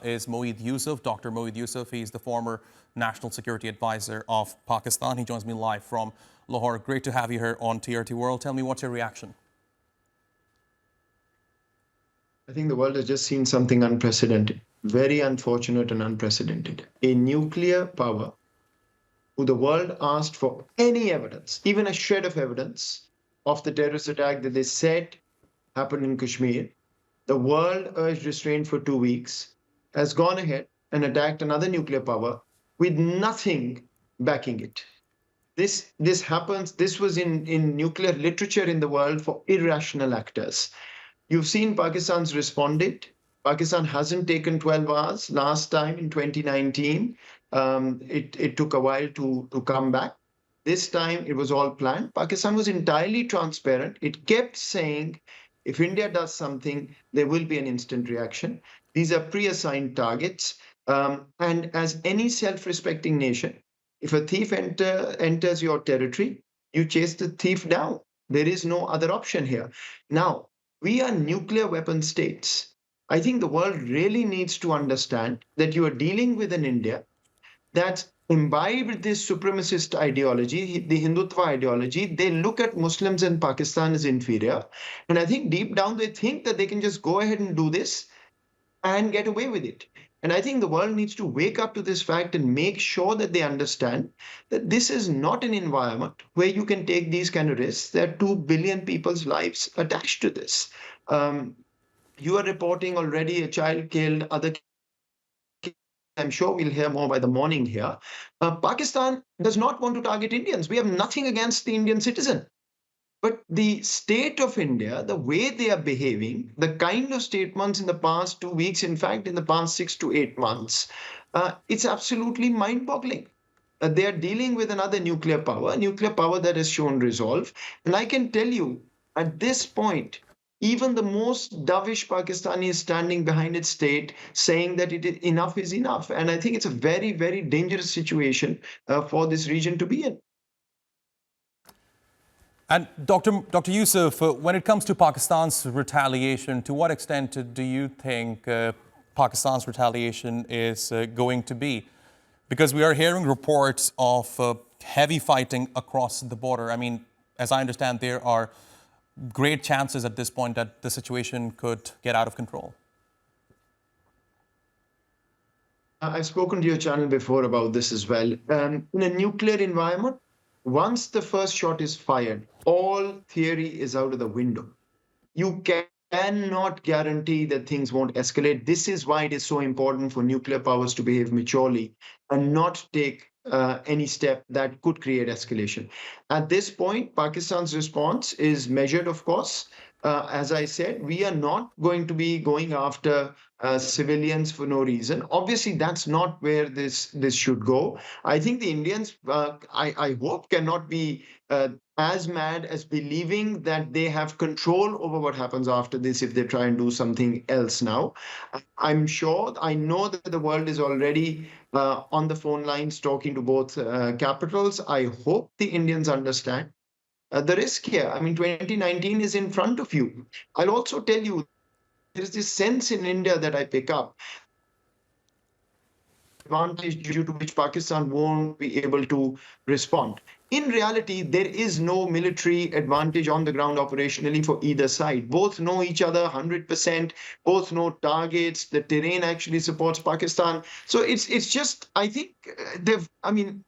Is Moeed Yusuf, Dr. Moeed Yusuf. He's the former National Security Advisor of Pakistan. He joins me live from Lahore. Great to have you here on TRT World. Tell me, what's your reaction? I think the world has just seen something unprecedented, very unfortunate and unprecedented. A nuclear power who the world asked for any evidence, even a shred of evidence of the terrorist attack that they said happened in Kashmir. The world urged restraint for 2 weeks, has gone ahead and attacked another nuclear power with nothing backing it. This happens, this was in nuclear literature in the world for irrational actors. You've seen Pakistan's responded. Pakistan hasn't taken 12 hours. Last time in 2019, it took a while to come back. This time it was all planned. Pakistan was entirely transparent. It kept saying, if India does something, there will be an instant reaction. These are pre-assigned targets. And as any self-respecting nation, if a thief enters your territory, you chase the thief down. There is no other option here. Now, we are nuclear weapon states. I think the world really needs to understand that you are dealing with an India that's imbibed this supremacist ideology, the Hindutva ideology. They look at Muslims and Pakistan as inferior. And I think deep down they think that they can just go ahead and do this and get away with it. And I think the world needs to wake up to this fact and make sure that they understand that this is not an environment where you can take these kind of risks. There are 2 billion people's lives attached to this. You are reporting already a child killed, other I'm sure we'll hear more by the morning here. Pakistan does not want to target Indians. We have nothing against the Indian citizen. But the state of India, the way they are behaving, the kind of statements in the past 2 weeks, in fact, in the past 6 to 8 months, it's absolutely mind-boggling. They are dealing with another nuclear power that has shown resolve. And I can tell you, at this point, even the most dovish Pakistani is standing behind its state, saying that enough is enough. And I think it's a very, very dangerous situation for this region to be in. And Dr. Yusuf, when it comes to Pakistan's retaliation, to what extent do you think Pakistan's retaliation is going to be? Because we are hearing reports of heavy fighting across the border. I mean, as I understand, there are great chances at this point that the situation could get out of control. I've spoken to your channel before about this as well. In a nuclear environment, once the first shot is fired, all theory is out of the window. You cannot guarantee that things won't escalate. This is why it is so important for nuclear powers to behave maturely and not take any step that could create escalation. At this point, Pakistan's response is measured, of course. As I said, we are not going to be going after civilians for no reason. Obviously, that's not where this should go. I think the Indians, I hope, cannot be as mad as believing that they have control over what happens after this if they try and do something else now. I'm sure, I know that the world is already on the phone lines talking to both capitals. I hope the Indians understand the risk here. I mean, 2019 is in front of you. I'll also tell you, there is this sense in India that I pick up, advantage due to which Pakistan won't be able to respond. In reality, there is no military advantage on the ground operationally for either side. Both know each other 100%, both know targets, the terrain actually supports Pakistan. So it's just, I think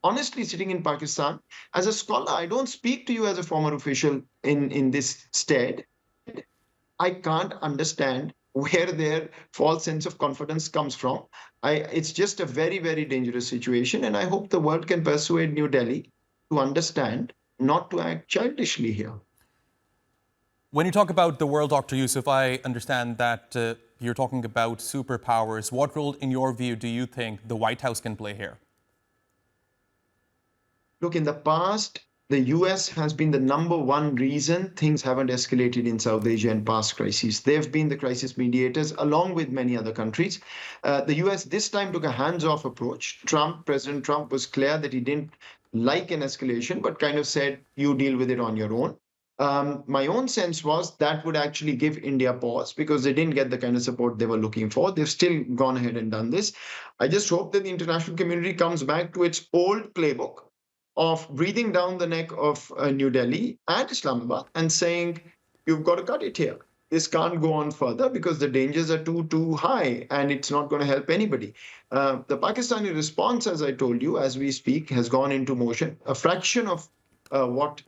honestly, sitting in Pakistan, as a scholar, I don't speak to you as a former official in this stead. I can't understand where their false sense of confidence comes from. It's just a very, very dangerous situation. And I hope the world can persuade New Delhi to understand, not to act childishly here. When you talk about the world, Dr. Yusuf, I understand that you're talking about superpowers. What role, in your view, do you think the White House can play here? Look, in the past, the US has been the #1 reason things haven't escalated in South Asia in past crises. They've been the crisis mediators, along with many other countries. The US this time took a hands-off approach. President Trump was clear that he didn't like an escalation, but kind of said, you deal with it on your own. My own sense was that would actually give India pause because they didn't get the kind of support they were looking for. They've still gone ahead and done this. I just hope that the international community comes back to its old playbook of breathing down the neck of New Delhi and Islamabad and saying, you've got to cut it here. This can't go on further because the dangers are too high and it's not going to help anybody. The Pakistani response, as I told you, as we speak, has gone into motion. A fraction of what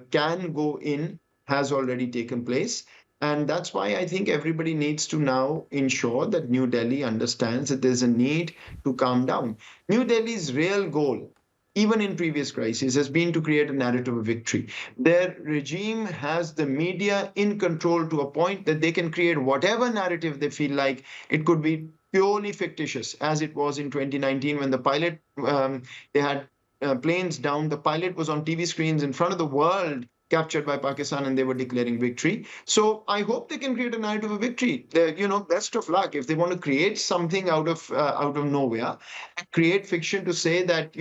can go in has already taken place. And that's why I think everybody needs to now ensure that New Delhi understands that there's a need to calm down. New Delhi's real goal, even in previous crises, has been to create a narrative of victory. Their regime has the media in control to a point that they can create whatever narrative they feel like. It could be purely fictitious, as it was in 2019 when the pilot, they had planes down. The pilot was on TV screens in front of the world, captured by Pakistan, and they were declaring victory. So I hope they can create a narrative of victory. Best of luck if they want to create something out of nowhere, create fiction to say that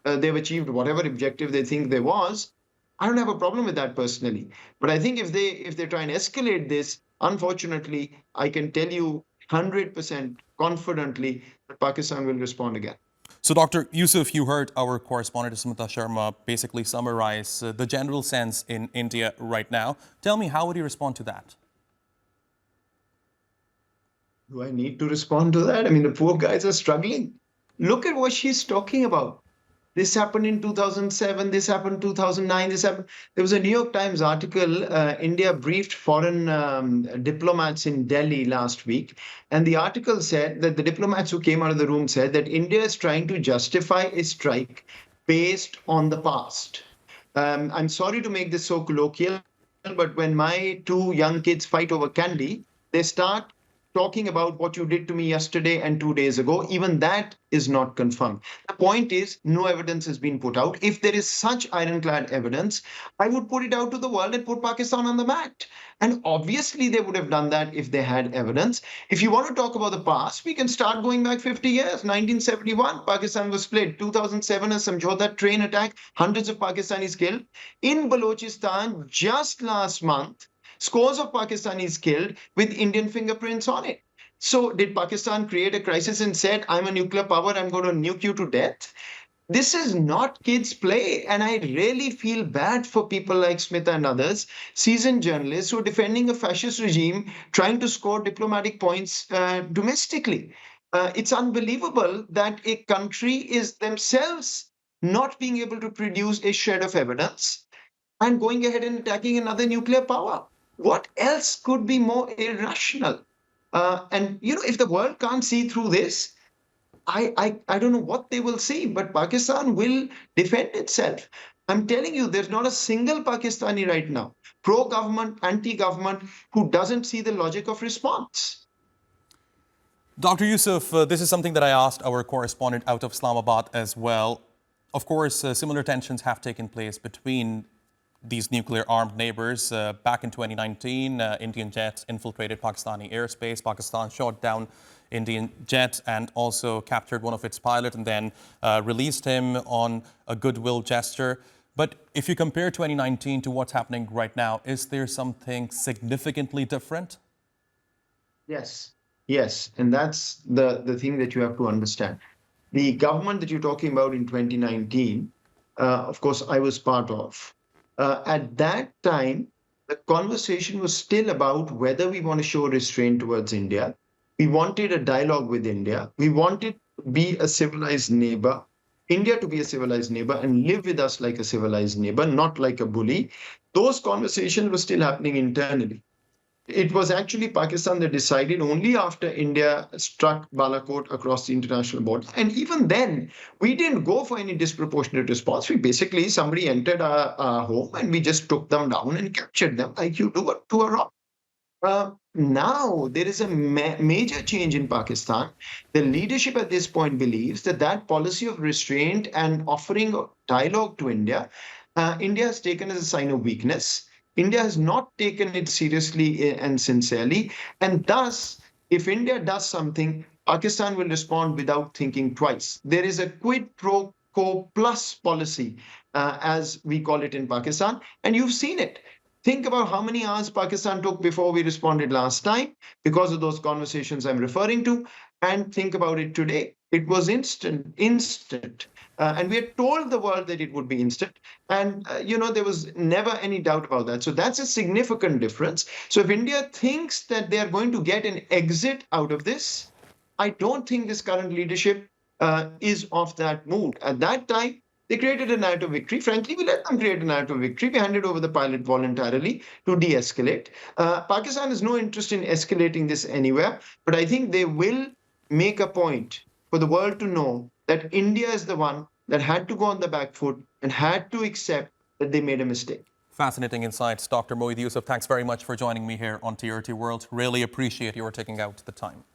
they've achieved whatever objective they think there was. I don't have a problem with that personally. But I think if they try and escalate this, unfortunately, I can tell you 100% confidently that Pakistan will respond again. So, Dr. Yusuf, you heard our correspondent Smita Sharma basically summarize the general sense in India right now. Tell me, how would you respond to that? Do I need to respond to that? I mean, the poor guys are struggling. Look at what she's talking about. This happened in 2007. This happened in 2009. This happened. There was a New York Times article. India briefed foreign diplomats in Delhi last week. And the article said that the diplomats who came out of the room said that India is trying to justify a strike based on the past. I'm sorry to make this so colloquial, but when my two young kids fight over candy, they start talking about what you did to me yesterday and 2 days ago. Even that is not confirmed. The point is, no evidence has been put out. If there is such ironclad evidence, I would put it out to the world and put Pakistan on the mat. And obviously, they would have done that if they had evidence. If you want to talk about the past, we can start going back 50 years. 1971, Pakistan was split. 2007, a Samjhauta train attack, hundreds of Pakistanis killed. In Balochistan, just last month, scores of Pakistanis killed with Indian fingerprints on it. So did Pakistan create a crisis and said, I'm a nuclear power, I'm going to nuke you to death? This is not kids' play. And I really feel bad for people like Smita and others, seasoned journalists who are defending a fascist regime, trying to score diplomatic points domestically. It's unbelievable that a country is themselves not being able to produce a shred of evidence and going ahead and attacking another nuclear power. What else could be more irrational? If the world can't see through this, I don't know what they will see, but Pakistan will defend itself. I'm telling you, there's not a single Pakistani right now, pro-government, anti-government, who doesn't see the logic of response. Dr. Yusuf, this is something that I asked our correspondent out of Islamabad as well. Of course, similar tensions have taken place between these nuclear-armed neighbours. Back in 2019, Indian jets infiltrated Pakistani airspace. Pakistan shot down Indian jet and also captured one of its pilots and then released him on a goodwill gesture. But if you compare 2019 to what's happening right now, is there something significantly different? Yes. And that's the thing that you have to understand. The government that you're talking about in 2019, of course, I was part of. At that time, the conversation was still about whether we want to show restraint towards India. We wanted a dialogue with India. We wanted to be a civilized neighbor, India to be a civilized neighbor and live with us like a civilized neighbor, not like a bully. Those conversations were still happening internally. It was actually Pakistan that decided only after India struck Balakot across the international border. And even then, we didn't go for any disproportionate response. Somebody entered our home and we just took them down and captured them like you do to a rock. Now, there is a major change in Pakistan. The leadership at this point believes that policy of restraint and offering dialogue to India, India has taken as a sign of weakness. India has not taken it seriously and sincerely. And thus, if India does something, Pakistan will respond without thinking twice. There is a quid pro quo plus policy, as we call it in Pakistan, and you've seen it. Think about how many hours Pakistan took before we responded last time because of those conversations I'm referring to. And think about it today. It was instant. And we had told the world that it would be instant. And, there was never any doubt about that. So that's a significant difference. So if India thinks that they are going to get an exit out of this, I don't think this current leadership is of that mood. At that time, they created a narrative victory. Frankly, we let them create a narrative victory. We handed over the pilot voluntarily to de-escalate. Pakistan has no interest in escalating this anywhere, but I think they will make a point for the world to know that India is the one that had to go on the back foot and had to accept that they made a mistake. Fascinating insights, Dr. Moeed Yusuf. Thanks very much for joining me here on TRT World. Really appreciate your taking out the time.